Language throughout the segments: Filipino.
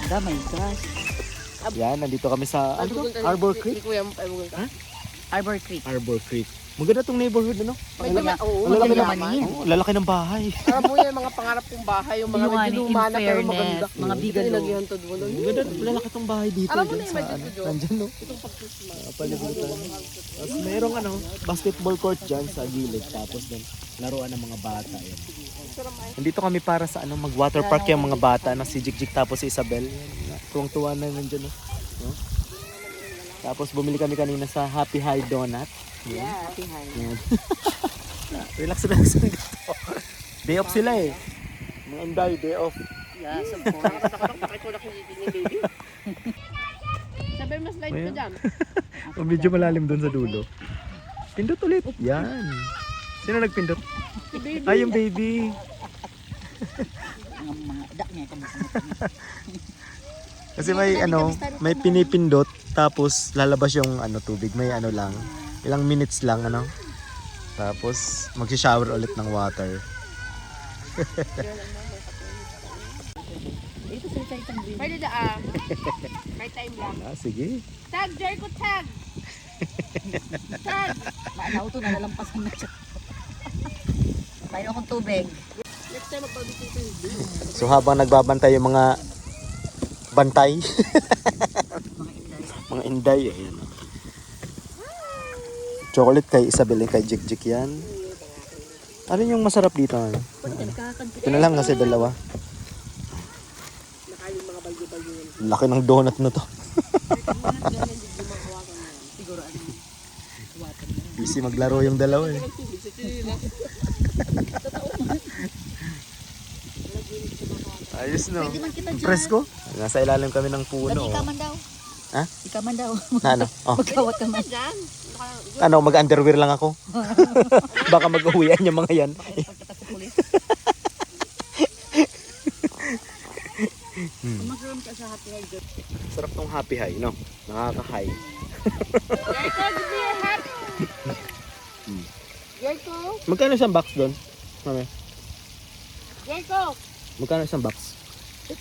ganda, my gosh. Yan, nandito kami sa Arbor Creek. Arbor Creek. Arbor Creek. Maganda tong neighborhood, ano? Oo, lalaki mayaman. Oh, lalaki ng bahay. Alam mo yan, mga pangarap kong bahay, yung mga medyo luma na pero maganda. Mga bigalo. Maganda, lalaki tong bahay dito. Alam mo na dyan yung sa, medyo ano, to, Jo. nandyan, no? Palibutan. Tapos mayroong ano, basketball court dyan sa gilid. Tapos doon, laruan ng mga bata. Yan. Nandito kami para sa ano, mag-water park yung mga bata na si Jigjig tapos si Isabel. Tuwang-tuwa na nandyan, no? No? Tapos bumili kami kanina sa Happy High Donut. Yeah, Happy High. Yan. Relax dito. Day off sila eh. Mga Inday, day off. Yes, of course. Sabi mas light ko dyan. Medyo malalim doon sa dulo. Pindot ulit. Yan. Sino nagpindot? Ay, yung baby. Mga dak niya kami. Kasi may ano, may pinipindot tapos lalabas yung ano tubig. May ano lang. Ilang minutes lang ano. Tapos mag-shower ulit ng water. Dito sa isang green. Pwede na may time lang. Ah, sige. Tag, Joy ko tag! Tag! Maanaw to, nalalampasan na siya. Mayroon akong tubig. Next time magpabigay ko yung blue. So habang nagbabantay yung mga bantay, mga inday, ayan. Chocolate kay Isabel and kay Jigjig yan. Ano yung masarap dito? Ano? Ito na lang kasi dalawa. Laki ng donut na to. Busy maglaro yung dalawa eh. Ayos no. Presko. Nasa ilalim kami ng puno. Dati ikaman daw. Ha? Ikaman daw. Na ano? Oh. Magkawat ka man. Dyan. Ano, mag-underwear lang ako. Baka mag-uwian yung mga yan. Mag-room ka sa Happy High. Sarap tong Happy High, no? Nakaka-high. Jericho, give me your hat. Jericho, Magkano isang box doon? Mami, Jericho. magkano isang box?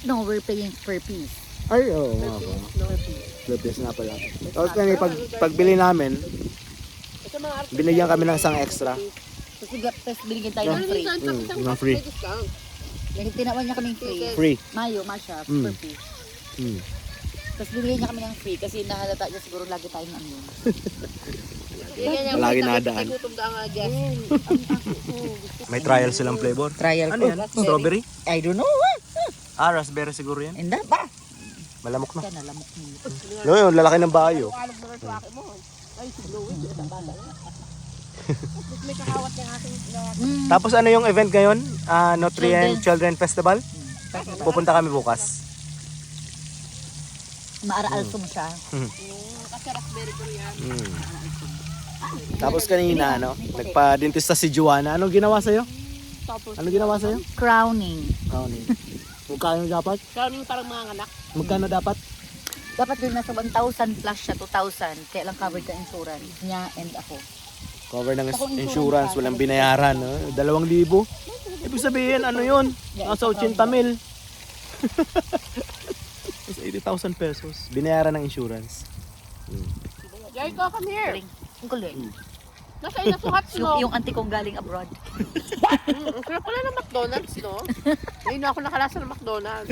No, we're paying per piece. Ay, oo nga po. Lopez nga pala. Tapos kami, pagbili namin, Ito mga art. binigyan kami ng isang extra. Tapos binigyan tayo ng free. Yung free. Discount. Tinawan niya kaming free. Free. Mayo, Masha, Mm. per piece. Hmm. Tapos binigyan niya kami ng free kasi nahalata niya siguro lagi tayong ano. Lagi nadaan. Gutom da nga, Jess. May trial silang flavor. Trial Ano yan? Strawberry? I don't know. Raspberry siguro yan. Enda pa. Malamok na. Kaya nalamok niyo. No, yung lalaki ng bayo. Alog na rin sa akin mo. Ay, si Chloe. May kakawat ng ating Tapos ano yung event ngayon? Nutrient Children Festival? Pupunta kami bukas. Maaraalso mo siya. kasi raspberry ko yan. Tapos kanina, ano, nagpa-dentista si Juana. Anong ginawa sa'yo? Tapos, Ano ginawa sa'yo? Crowning. Crowning. Magkano dapat? Crowning parang mga anak. Magkano dapat? Dapat din nasa 1,000 plus siya, 2,000. Kaya lang covered ka insurance niya and ako. Cover ng insurance, walang binayaran. 2,000. Ibig sabihin, ano yun? Nasa 80,000. Nasa 80,000 pesos. Binayaran ng insurance. Jericho, come here. Ang kulit. Nasa inasuhat, no? Yung auntie kong galing abroad. Ang sarap pala ng McDonald's, no? Ngayon na ako nakalasa ng McDonald's.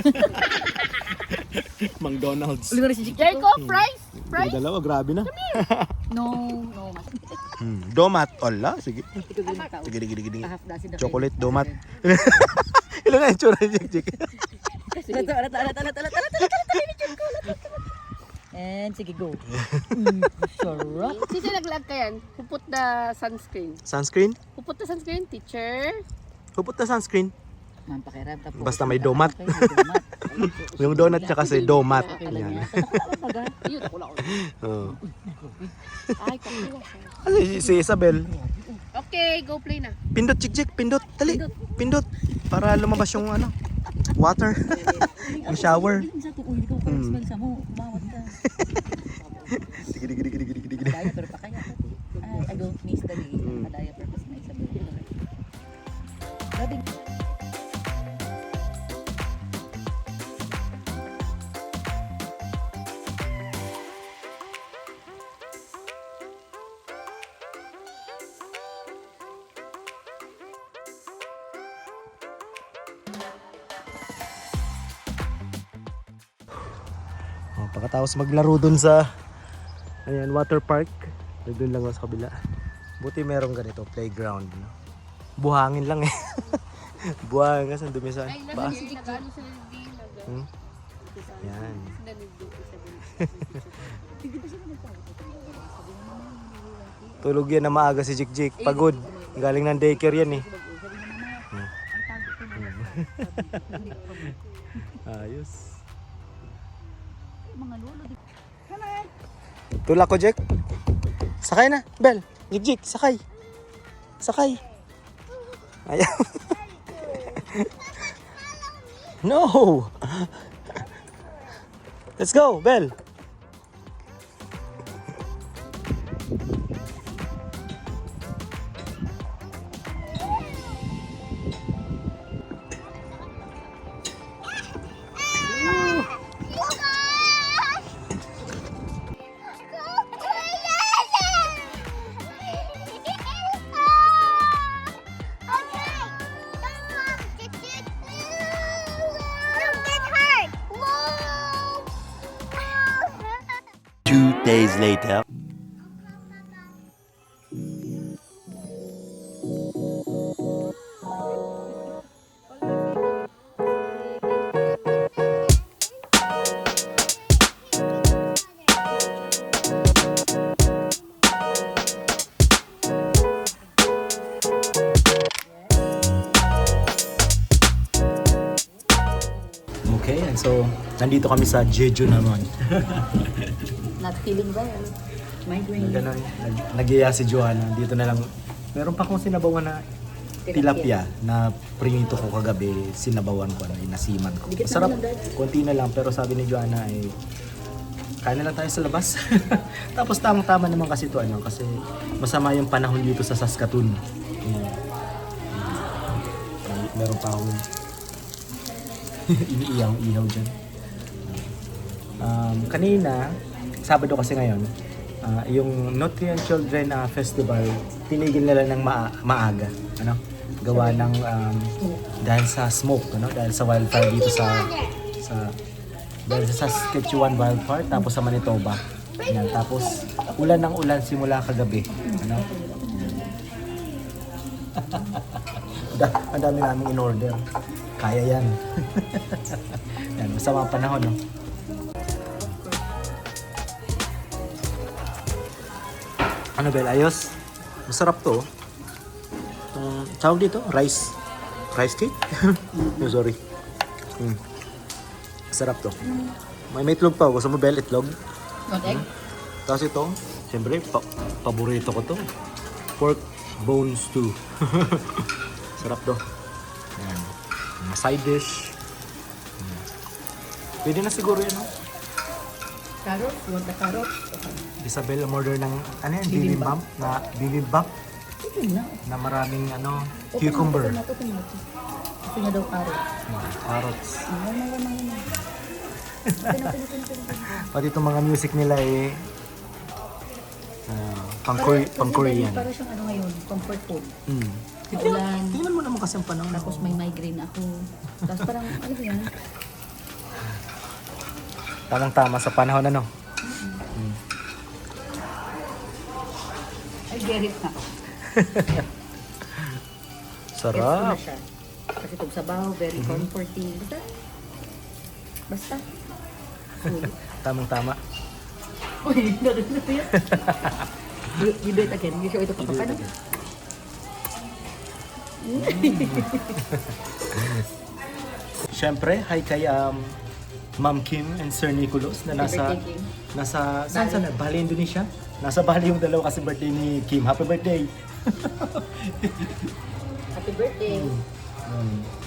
McDonald's. Uli mo rin si Chico. Jericho, fries? Fries? Dalawa, grabe na. No, mas. Domat. Ala, sige. Ito galing tao. Sige, sige, sige. Half dozen na Chocolate, domat. Ilan na yung tsura ni Jik. And sige, go. Sarap. Sisi naglag ka yan? Who put the sunscreen? Sunscreen? Who put the sunscreen? Teacher? Who put the sunscreen? Man, pakiram. Tapos, Basta may domat. Okay, may domat. Yung donut tsaka si domat. Alam Yan. niya. Yun, ako lang. Oh. Ay, kakila. Si Isabel. Okay, go play na. Pindot, Jik, pindot. Dali. Pindot. Para lumabas yung ano, water. Yung shower. Sa tukoy, ikaw ka smell sa mo. Bawat ka. Sige, sige, sige, sige, sige. Diaper pa kaya. I don't miss the day. Diaper pa na isa. Grabe. Pagkatapos maglaro dun sa ayan, water park. Doon lang ako sa kabila. Buti merong ganito, playground. No? Buhangin lang eh. Buhangin kasi dumi sa baas. Yan. Tulog yan na maaga si Jik. Pagod. Galing ng daycare yan eh. Ayos. Tulak ko, Jik. Sakay na, Bel. Jik, sakay. Sakay. Ayaw. No. Let's go, Bel. Two days later. Okay, and so nandito kami sa Jeju naman. Not feeling well. Migraine. Ganun, nag-iya si Joanna. Dito na lang. Meron pa akong sinabawan na tilapia na prinito ko kagabi. Sinabawan ko na, inasiman ko. Masarap. Konti na lang. Pero sabi ni Joanna ay kain na lang tayo sa labas. Tapos tamang-tama naman kasi ito. Kasi masama yung panahon dito sa Saskatoon. Meron pa akong iniiyaw dyan. Kanina, Sabado kasi ngayon, yung Nutrient Children Festival, tinigil nila ng maaga. Gawa ng dahil sa smoke, dahil sa wildfire dito dahil sa Saskatchewan wildfire, tapos sa Manitoba. Yan, tapos ulan ng ulan simula kagabi. Ang dami namin in order. Kaya yan. Yan, masama ang panahon, no? Ano, Bel? Ayos? Masarap to. Tawag dito? Rice cake? No, sorry. Masarap to. May itlog pa. Gusto mo, Bel, itlog? Not egg? Tapos ito, siyempre, paborito ko to. Pork bone stew. Sarap to. Ayan. Mga side dish. Pwede na siguro yan, no? Carrot? You want the carrot? Isabel umorder ng bibimbap Ito na. na maraming cucumber. Tomato. Gusto niya daw carrot. Carrots. Ano. Pati itong mga music nila pang Korean. Para siyang ngayon, comfort food. Tingnan Maulan. mo naman kasi ang panahon. Tapos may migraine ako. Tapos parang, ano ba yan? Tamang-tama sa panahon I get it na. Gets ko Sarap. na siya. Kasi itong sabaw, very comforting. Basta. Tamang-tama. Uy, narin na yan. You do it again. You show ito pa pa. Siyempre, hi kay Ma'am Kim and Sir Nicholas na nasa saan na? Bali, Indonesia. Nasa Bali yung dalawa kasi birthday ni Kim. Happy birthday. Happy birthday.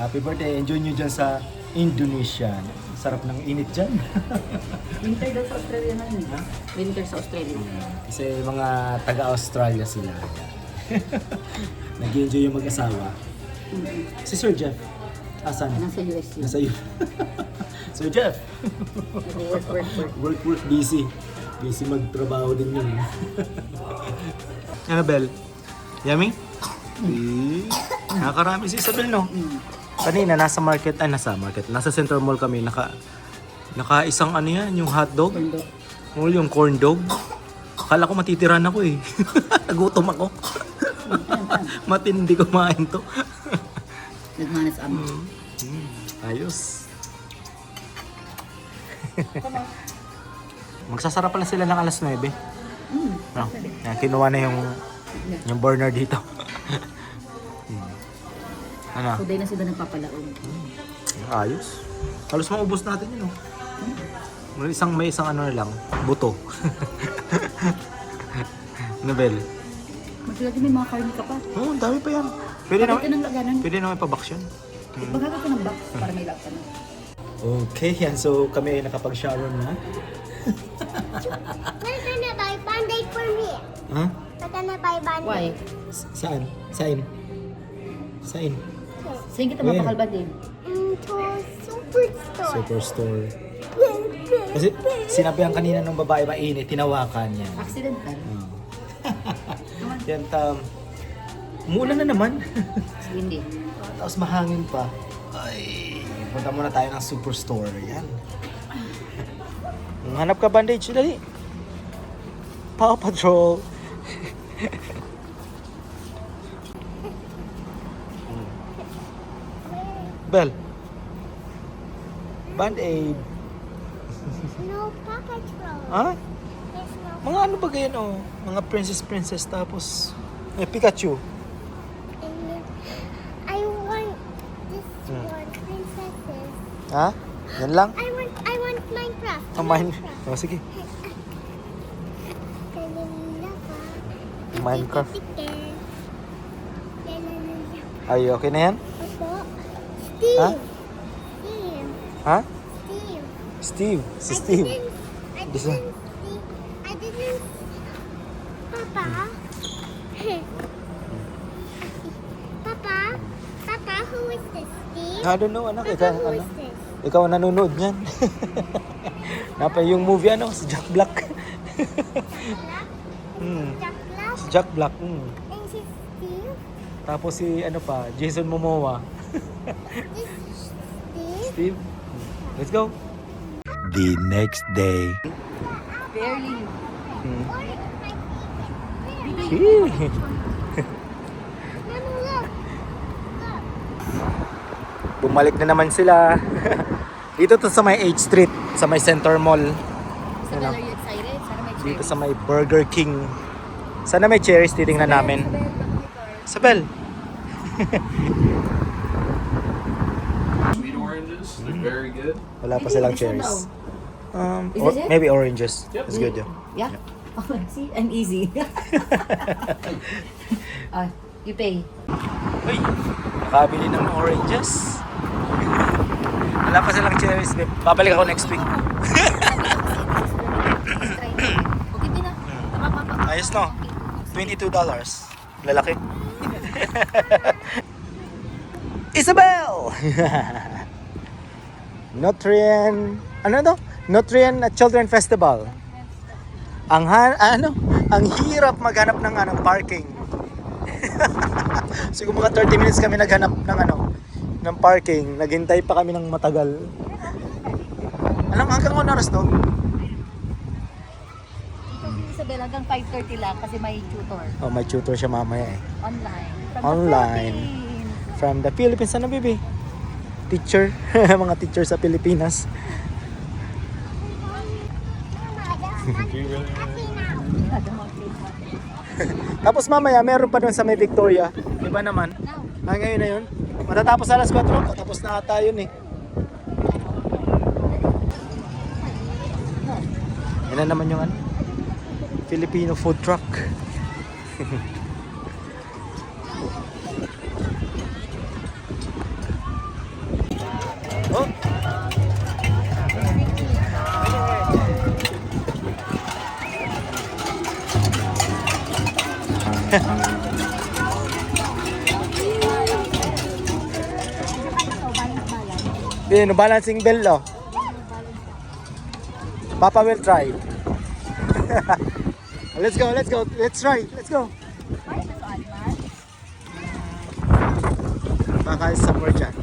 Happy birthday. Enjoy nyo dyan sa Indonesia. Sarap ng init dyan. Winter daw sa Australia na yun. Winter sa Australia. Kasi mga taga-Australia sila. Nag-enjoy yung mag-asawa. Si Sir Jeff. Asan? Nasa US yun. Nasa iyo. Sir Jeff. Work. Busy. Busy magtrabaho din yun. Annabelle, yummy? Nakakarami si Isabel, no? Kanina, nasa Central Mall kami, Nakaisang ano yan, yung hotdog. O yung corn dog. Akala ko matitiran ako eh. Nagutom ako. Matindi kumain to. Nagmanas amo. Ayos. Magsasara pala sila ng alas 9. No? Yan, kinuha na yung burner dito. Ano? So, na sila nagpapalaon. Ayos. Halos maubos natin yun. May isang ano na lang. Buto. Nobel. Maglalagay may mga karne ka pa. Oo, dami pa yan. Pwede Bakit ka naman, ng laganan? pwede naman ipabox yan. Magkakaroon ka ng box para may lagta na. Okay, yan. So kami ay nakapag-shower na. We're gonna buy Band-Aid for me. Ha? We're gonna buy Why? Band-Aid. Saan? Saan? Saan? Saan kita Where? mapakalbad din? To Superstore. Superstore. Kasi sinabihan kanina ng babae mainit, tinawakan niya. Accidental. Yan, umulan na naman. Hindi. Tapos mahangin pa. Ay, punta muna tayo ng Superstore. Yan. Hanap ka bandage, dali. Paw Patrol. Bel. Band-Aid. No Paw Patrol. Ha? There's no. Mga ano ba ganyan oh? Mga princess tapos may Pikachu. And then I want this one, princesses. Ha? Yan lang? I want Minecraft. Oh, mine. Oh, sige. Minecraft. Ay, okay na yan? Opo. Steve. Ha? Steve. Ha? Steve. Steve. Si Steve. I This didn't one. see. I didn't. Papa. Papa. Papa, who is this? Steve. I don't know, anak. Papa, Ikaw, who ano? is this? Ikaw ang nanonood niyan. Napa yung movie ano, si Jack Black. Jack Black. Si Jack Black. And si Steve. Tapos si ano pa, Jason Momoa. This Steve. Steve. Let's go. The next day. Barely. Mama, look. Bumalik na naman sila. Dito to sa may 8th Street, sa may Center Mall. Isabel, are you excited? Sana may Dito cherries. sa may Burger King. Sana may cherries, titingnan namin. Isabel. Sweet oranges, they're very good. Wala pa Maybe silang this one cherries. Is Or, this it? maybe oranges. Yep. It's good, yeah. Yeah? Oh, see? I'm easy. You pay. Uy, nakabili ng oranges. Wala pa silang cherries, babe. Babalik ako next week. Try na. Okay din na. Ayos no? $22. Lalaki. Isabel! Notrian... Ano to? Notrian Children Festival. Ang hirap maghanap ng parking. Siguro mga 30 minutes kami naghanap ng parking. Naghintay pa kami ng matagal. Alam, hanggang oras to? Isabel, hanggang 5:30 lang kasi may tutor. Oh, may tutor siya mamaya eh. Online. From Online. The Philippines. From the Philippines. Ano, baby? Teacher. Mga teacher sa Pilipinas. Tapos mamaya, meron pa doon sa may Victoria. Diba naman? Ngayon na yun. Matatapos alas 4. Tapos na ata yun eh. Yan na naman yung Filipino food truck. Oh. No balancing bell oh. Papa will try. Let's go. Let's try. Let's go. Baka is somewhere dyan.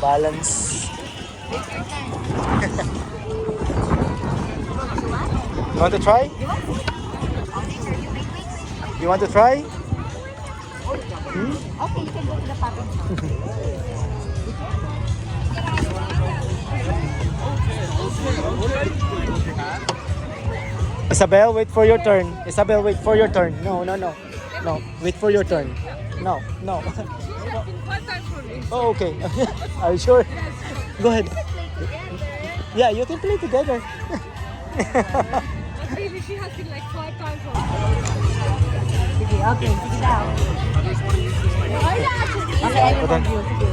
Balance. You want to try? You want to try? Hmm? Okay, you can go to the popping shop. Isabel, wait for your turn. Isabel, wait for your turn. No, no, no. No, wait for your turn. No, no. Oh, okay. Are you sure? Go ahead. Yeah, you can play together. Maybe she has been like 5 times Sige, okay. Sige daw. Okay, I will hold you. Sige.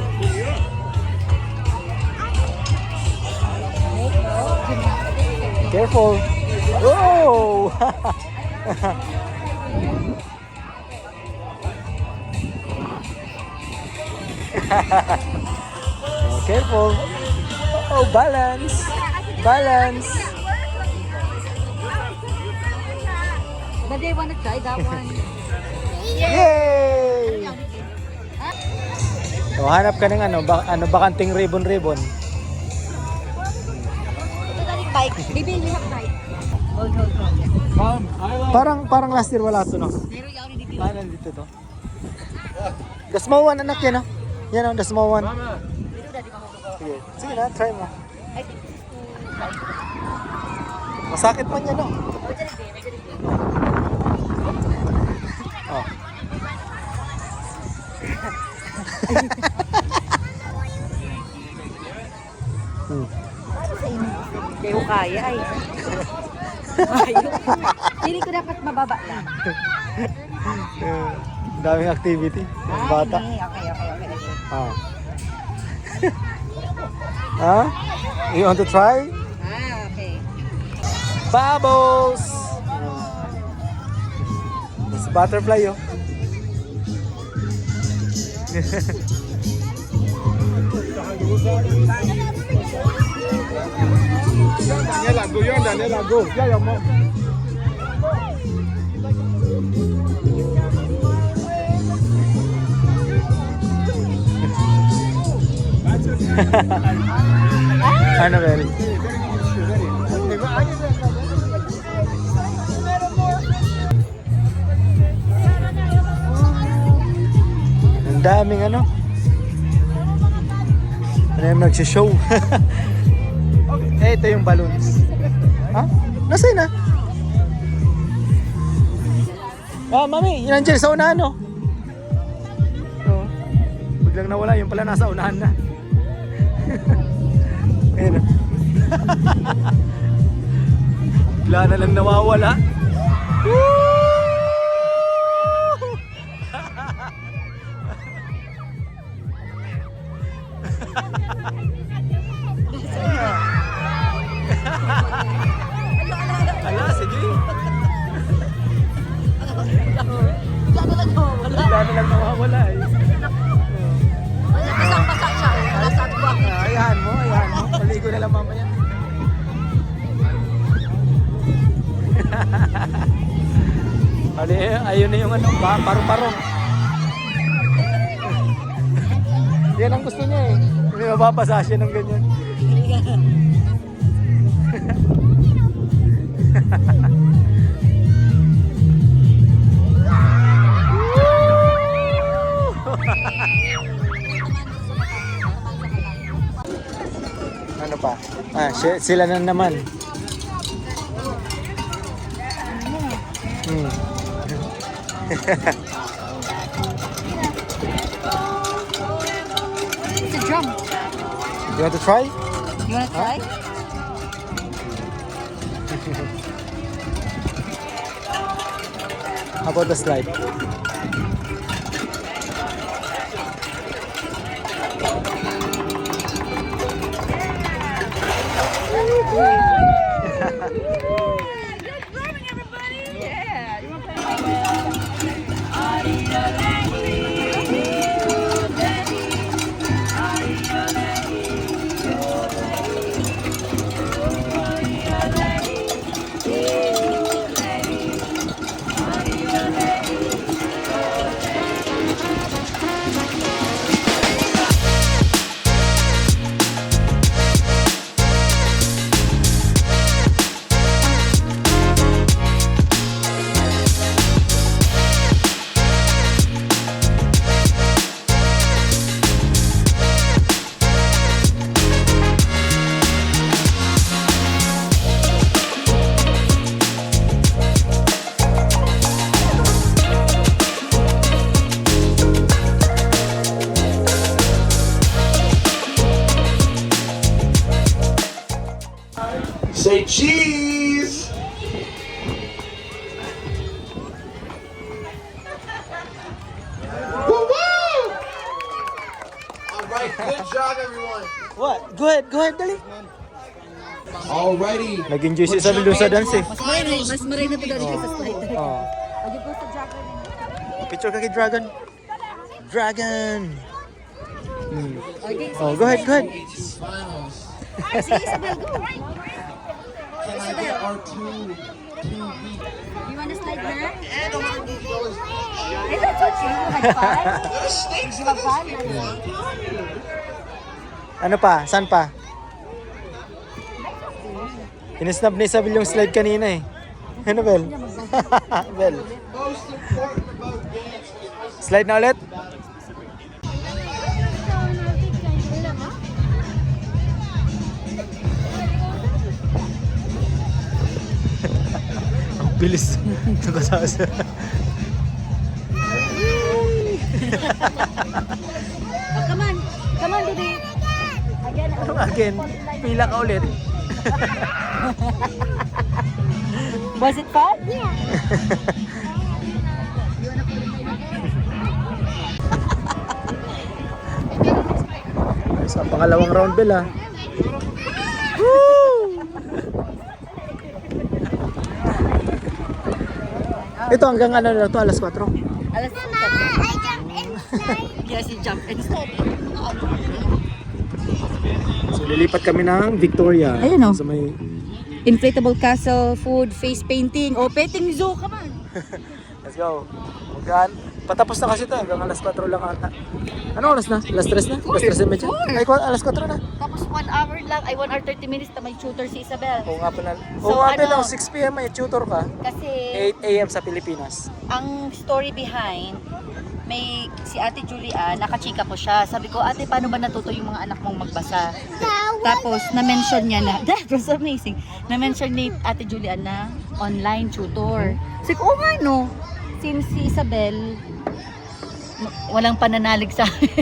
Careful. Oh! Oh, careful. Oh, balance. Balance. But they wanna try that one. Yay! So, hanap ka ng bakanting ribbon-ribbon. Ito na rin bike. Baby, you have bike. Hold. Parang last year wala to, no? Meron yung dito. Ah, nandito to. The small one, anak yan, no? Yan, the small one. Sige, sige na, try mo. I think this is too light. Masakit man yan, no? Oh, dyan din. Oh. Hindi ko kaya ay. Hindi ko dapat mababa lang. Daming activity. Ang bata. Okay. Ah. Huh? You want to try? Okay. Bubbles! It's butterfly, oh. Daniela, go. You're Daniela, go. Yeah, your mom. Annabelle. Ang daming ano. Ano yung nagsishow? Ito yung balloons. Ha? Nasaan na? Ah, mami, yun nandiyan sa unahan, no? Oh. Biglang nawala, yung pala nasa unahan na. Ayun, no? Bigla na lang nawawala. Woo! Ala, sige. Bigla na lang nawawala eh. Pasak siya. Wala sa tuwa. Ayan mo. Maligo na lang mamaya. Ayun na yung ano, parong-parong. Yan ang gusto niya eh. Hindi mababasa siya ng ganyan. Ano pa? Sila na naman. It's a drum. You want to try? You wanna try? How about the slide? Say cheese! Woo-woo! Alright, good job everyone. What? Go ahead, dali. Alrighty. Nag-enjoy si Isabel doon sa dance eh. Mas maray na to dali sa slide. Oh. Ayun po sa dragon. Picture ka kay Dragon. Dragon! Okay, Oh, go ahead. Finals. sige Isabel, go. Can I get our two You wanna slide na? and our new fellas? Eh, that's what you had fun. There's snakes You have fun? Ano pa? Saan pa? Inisnab ni Isabel yung slide kanina eh. Ano, Bel? Bel. most important about dance is Slide na ulit? Ang bilis. Nakasasa. Oh, come on. Come on, baby. Again. Again, pila ka ulit. Was it fun? Sa pangalawang round, Bel ah. Ito hanggang ano na to, alas 4. Alas I jump inside. Yes, you jump and stop. So lilipat kami ng Victoria. Ayun, oh. Sa may Inflatable castle, food, face painting. Oh, petting zoo, come on. Let's go. Patapos na kasi ito hanggang alas 4 lang ata. Ano oras na? Alas 3 na? Alas 3 medyo? Ay, alas 4 na. Tapos 1 hour lang, ay 1 hour 30 minutes na may tutor si Isabel. Oo nga pala. So, Oo nga pala, ano? 6 p.m. may tutor ka. Kasi 8 a.m. sa Pilipinas. ang story behind, may si Ate Julia, nakachika ko siya. Sabi ko, ate, paano ba natuto yung mga anak mong magbasa? Tapos, na-mention niya na, that was amazing. Na-mention ni Ate Julia na online tutor. Sabi ko, oh nga no, since si Isabel, walang pananalig sa amin.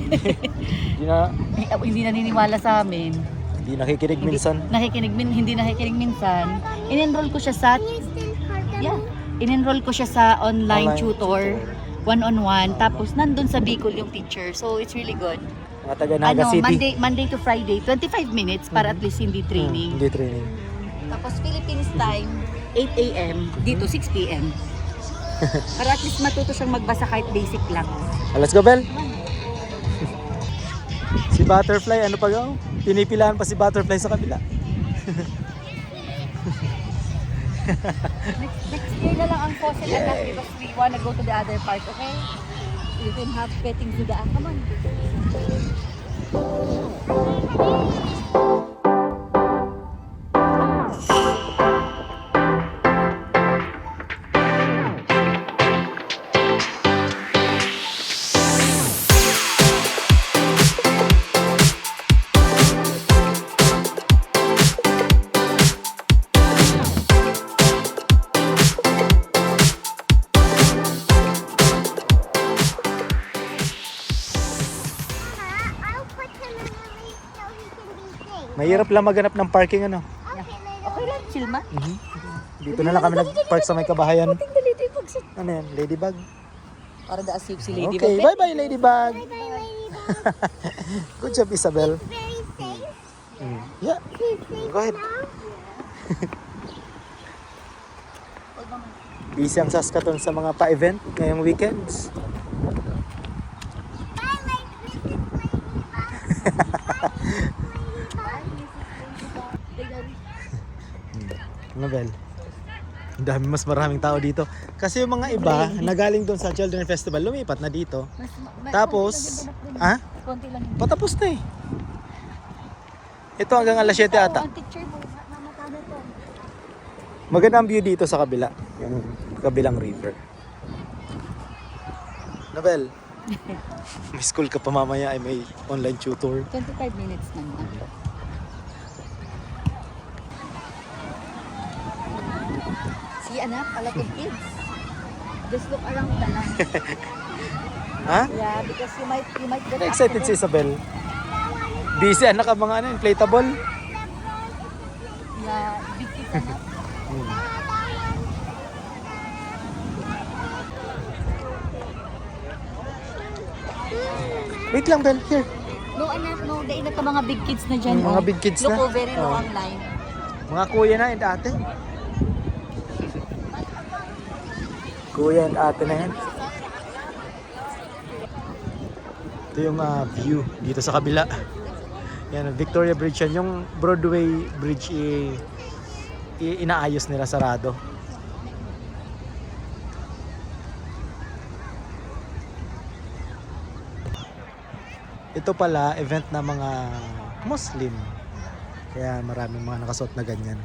Hindi naniniwala sa amin. Hindi nakikinig minsan. Hindi nakikinig minsan. In-enroll ko siya sa in-enroll ko siya sa online tutor, one-on-one, tapos nandun sa Bicol yung teacher. So it's really good. Mga taga Naga City. Monday to Friday, 25 minutes para at least hindi training. Hindi training. Tapos Philippines time, 8 a.m. dito 6 p.m. Para at least matuto siyang magbasa kahit basic lang. Let's go, Bel. Si Butterfly, ano pa gaw? Pinipilahan pa si Butterfly sa kabila. Next year na lang ang fossil anak because we wanna go to the other part, okay? You can have petting to the come on. I'll put him in the lead so he can be safe. Mahirap lang maghanap ng parking ano. Okay lang, chill ma. Dito na lang kami nag-park sa may kabahayan. Dali tayo pagsit. Ano yan? Ladybug? Para da-asip si Lady Okay, Bug. bye-bye Ladybug. Bye, Ladybug. Good job, Isabel. He's very safe. Yeah, He's safe go ahead. now. Busy ang Saskatoon sa mga pa-event ngayong weekends. Bye, Mrs. Ano, Bel? Ang dami, mas maraming tao dito. Kasi yung mga iba, nagaling doon sa Children Festival, lumipat na dito. Tapos, Konti lang yun. patapos na eh. Ito hanggang alas 7 ata. Ang picture mo, mamatado to. Magandang view dito sa kabila. Yung kabilang river. Nabel, may school ka pa mamaya ay may online tutor. 25 minutes naman. See anak, a lot of kids. Just look around na lang. Ha? Yeah, because you might get Excited si Isabel. Busy anak ang mga inflatable. Yeah, big Wait lang, Bel. Here. No, anak, no. Dahil na mga big kids na dyan. Mga big kids na. Look, oh, very long Oh. ang line. Mga kuya na and ate. Kuya and ate na yan. Ito yung view dito sa kabila. Yan, Victoria Bridge yan. Yung Broadway Bridge inaayos nila, sarado. Ito pala, event na mga Muslim. Kaya maraming mga nakasuot na ganyan.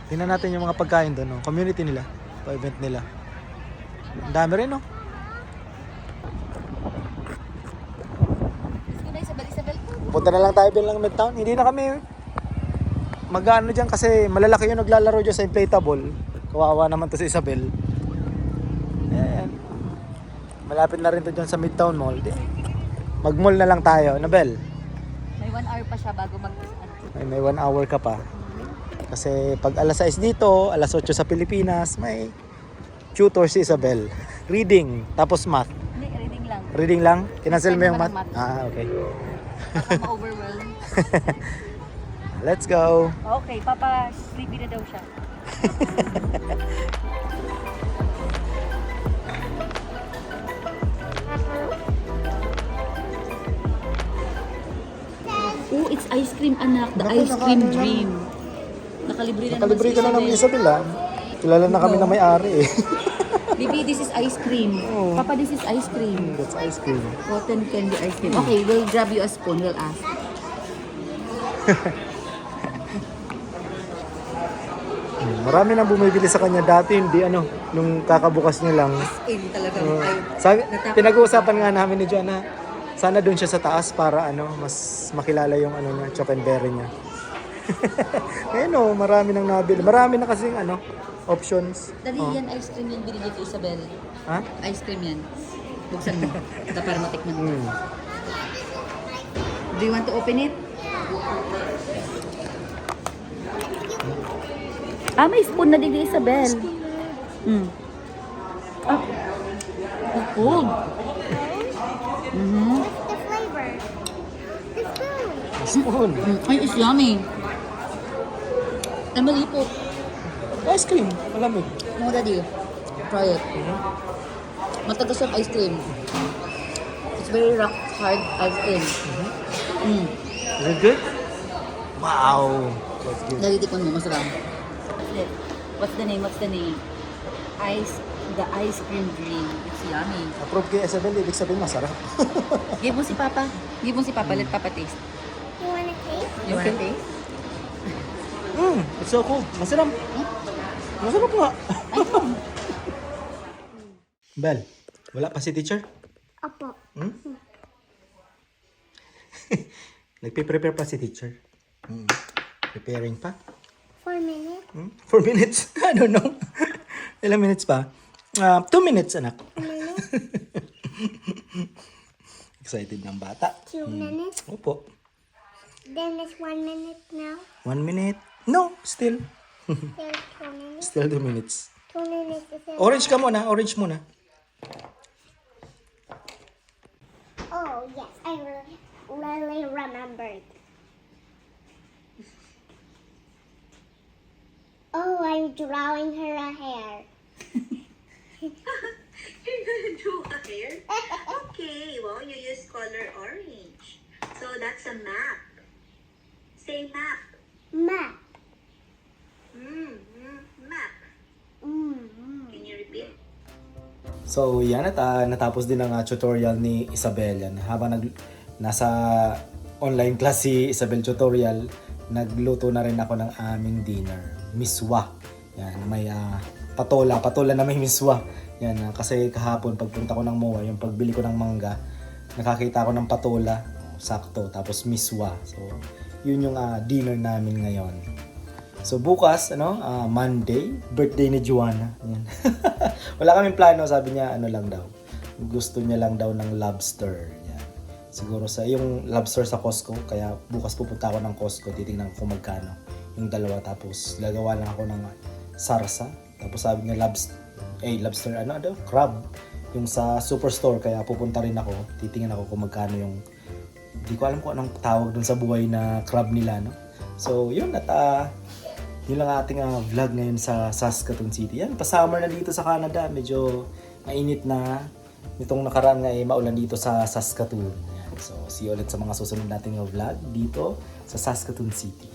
Tingnan natin yung mga pagkain doon, no? Community nila, pa-event nila. Ang dami rin, no? Isabel. Punta na lang tayo bilang Midtown. Hindi na kami mag-ano dyan kasi malalaki yung naglalaro dyan sa inflatable. Kawawa naman to si Isabel. Ayan. Malapit na rin to dyan sa Midtown Mall. Mag-mall na lang tayo. Nabel? May 1 hour pa siya bago May 1 hour ka pa. Kasi pag alas 6 dito, alas 8 sa Pilipinas, may tutor si Isabel. Reading, tapos math. Hindi, reading lang. Reading lang? Kinancel mo yung Walang math? math. Ah, okay. Baka ma-overwhelm. Let's go. Okay, papa, sleepy na daw siya. Oh, it's ice cream, anak. The Naku, ice cream naka- dream. Nakalibre na Nakalibre ka na naman naman si Isabel, ah. Kilala na kami na may-ari eh. Baby, this is ice cream. Oh. Papa, this is ice cream. That's ice cream. Cotton candy ice cream. Okay, we'll grab you a spoon. We'll ask. Marami nang bumibili sa kanya dati, hindi ano, nung kakabukas niya lang. In talaga. Sabi, pinag-uusapan nga namin ni Joanna, sana doon siya sa taas para ano, mas makilala yung ano niya, chop and berry niya. Ngayon oh, marami nang nabili. Marami na kasing ano, options. Dali Oh. yan, ice cream yan binigay kay Isabel. Ha? Ice cream yan. Buksan mo. Para matikman mo. Hmm. Do you want to open it? Ah, may spoon na din kay Isabel. Ah. It's cold. Mm-hmm. The flavor. The spoon. Spoon. Ay, it's yummy. Ay, malipot. Ice cream. Malamig. No, Daddy. Try it. Matagas yung ice cream. It's very rock hard ice cream. Is it good? Wow. That's good. Daddy, tikman mo. Masarap. What's the name? What's the name? The ice cream dream. It's yummy. Approve kay Isabel, ibig sabihin masarap. Give mo si Papa. Give mo si Papa. Let Papa taste. You want to taste? You wanna taste? It's so cool. Masarap. Masarap nga. Bel, wala pa si teacher? Opo. Nagpe-prepare pa si teacher. Preparing pa. 4 minutes. 4 minutes? I don't know. Ilang minutes pa? 2 minutes, anak. Excited ng bata. 2 minutes. Opo. Then it's 1 minute now. 1 minute? No, still. There's 2 minutes. Still 2 minutes. 2 minutes is it? Orange ka muna, orange muna. Oh, yes. I really remembered. Oh, I'm drawing her a hair. You're gonna do a hair? Okay, well, you use color orange. So that's a map. Say map. Map. Map. Can you repeat? So yan at natapos din ang tutorial ni Isabel. Yan. Habang nasa online class si Isabel tutorial, nagluto na rin ako ng aming dinner. Miswa. Yan, may patola na may miswa. Yan, kasi kahapon pagpunta ko ng MOA, yung pagbili ko ng mangga, nakakita ko ng patola, sakto, tapos miswa. So yun yung dinner namin ngayon. So bukas, Monday, birthday ni Joanna. Yan. Wala kaming plano, sabi niya lang daw. Gusto niya lang daw ng lobster. Yan. Siguro yung lobster sa Costco, kaya bukas pupunta ako ng Costco, titingnan ko kung magkano yung dalawa. Tapos gagawa lang ako ng sarsa. Tapos sabi niya lobster, crab. Yung sa superstore, kaya pupunta rin ako. Titingnan ako kung magkano yung, hindi ko alam kung anong tawag dun sa buhay na crab nila, no? So, yun, at yun lang ating vlog ngayon sa Saskatoon City. Yan, pa-summer na dito sa Canada. Medyo mainit na. Nitong nakaraan nga maulan dito sa Saskatoon. Yan. So, see you ulit sa mga susunod nating vlog dito sa Saskatoon City.